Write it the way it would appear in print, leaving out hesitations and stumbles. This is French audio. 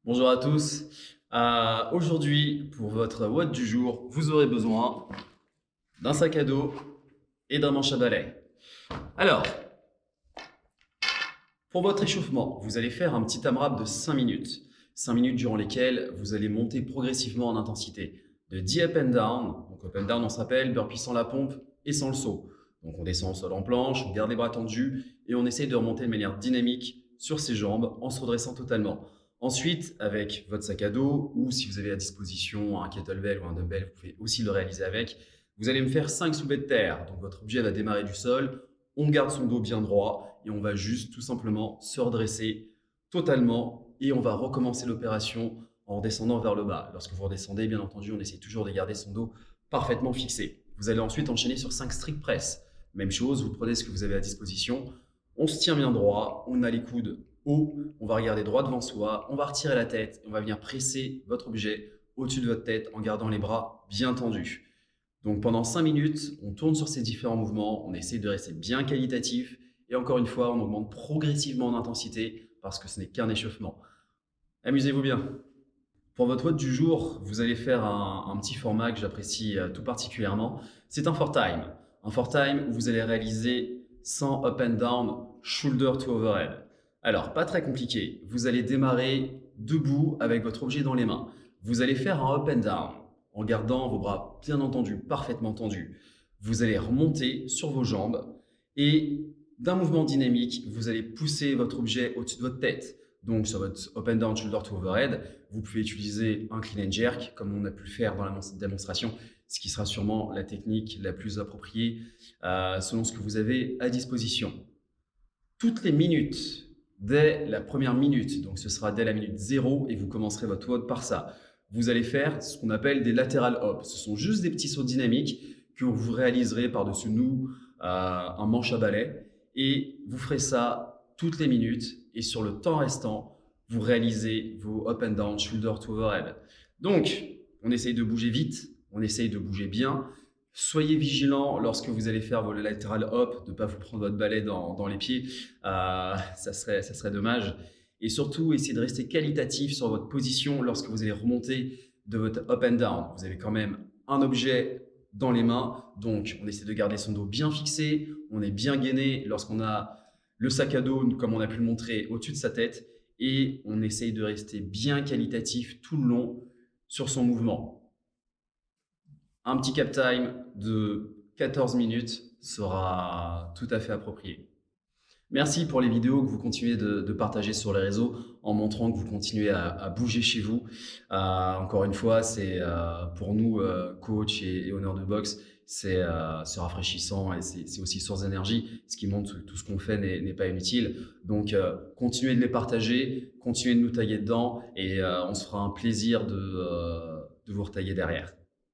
Bonjour à tous. Aujourd'hui, pour votre WOD du jour, vous aurez besoin d'un sac à dos et d'un manche à balai. Alors, pour votre échauffement, vous allez faire un petit AMRAP de 5 minutes. 5 minutes durant lesquelles vous allez monter progressivement en intensité de 10 up and down. Donc up and down, on se rappelle, burpee sans la pompe et sans le saut. Donc on descend au sol en planche, on garde les bras tendus et on essaye de remonter de manière dynamique sur ses jambes en se redressant totalement. Ensuite, avec votre sac à dos ou si vous avez à disposition un kettlebell ou un dumbbell, vous pouvez aussi le réaliser avec. Vous allez me faire 5 soulevés de terre. Donc votre objet va démarrer du sol, on garde son dos bien droit et on va juste tout simplement se redresser totalement et on va recommencer l'opération en descendant vers le bas. Lorsque vous redescendez, bien entendu, on essaie toujours de garder son dos parfaitement fixé. Vous allez ensuite enchaîner sur 5 strict press. Même chose, vous prenez ce que vous avez à disposition, on se tient bien droit, on a les coudes haut, on va regarder droit devant soi, on va retirer la tête, on va venir presser votre objet au-dessus de votre tête en gardant les bras bien tendus. Donc pendant 5 minutes, on tourne sur ces différents mouvements, on essaie de rester bien qualitatif et encore une fois, on augmente progressivement en intensité parce que ce n'est qu'un échauffement. Amusez-vous bien. Pour votre WOD du jour, vous allez faire un petit format que j'apprécie tout particulièrement. C'est un 4 time. Un 4 time où vous allez réaliser 100 up and down, shoulder to overhead. Alors, pas très compliqué. Vous allez démarrer debout avec votre objet dans les mains. Vous allez faire un up and down en gardant vos bras bien entendu parfaitement tendus. Vous allez remonter sur vos jambes et d'un mouvement dynamique, vous allez pousser votre objet au-dessus de votre tête. Donc sur votre up and down, shoulder to overhead, vous pouvez utiliser un clean and jerk comme on a pu le faire dans la démonstration, ce qui sera sûrement la technique la plus appropriée selon ce que vous avez à disposition. Toutes les minutes, dès la première minute, donc ce sera dès la minute 0 et vous commencerez votre WOD par ça. Vous allez faire ce qu'on appelle des lateral hops. Ce sont juste des petits sauts dynamiques que vous réaliserez par-dessus nous un manche à balai et vous ferez ça toutes les minutes et sur le temps restant, vous réalisez vos up and down, shoulder to overhead. Donc, on essaye de bouger vite, on essaye de bouger bien. Soyez vigilant lorsque vous allez faire vos lateral hop, de ne pas vous prendre votre balai dans les pieds, ça serait dommage. Et surtout, essayez de rester qualitatif sur votre position lorsque vous allez remonter de votre up and down. Vous avez quand même un objet dans les mains, donc on essaie de garder son dos bien fixé, on est bien gainé lorsqu'on a le sac à dos, comme on a pu le montrer, au-dessus de sa tête et on essaye de rester bien qualitatif tout le long sur son mouvement. Un petit cap time de 14 minutes sera tout à fait approprié. Merci pour les vidéos que vous continuez de partager sur les réseaux en montrant que vous continuez à bouger chez vous. Encore une fois, c'est pour nous, coach et honneur de boxe, c'est rafraîchissant et c'est aussi source d'énergie, ce qui montre que tout ce qu'on fait n'est pas inutile. Donc, continuez de les partager, continuez de nous taguer dedans et on se fera un plaisir de vous retaguer derrière.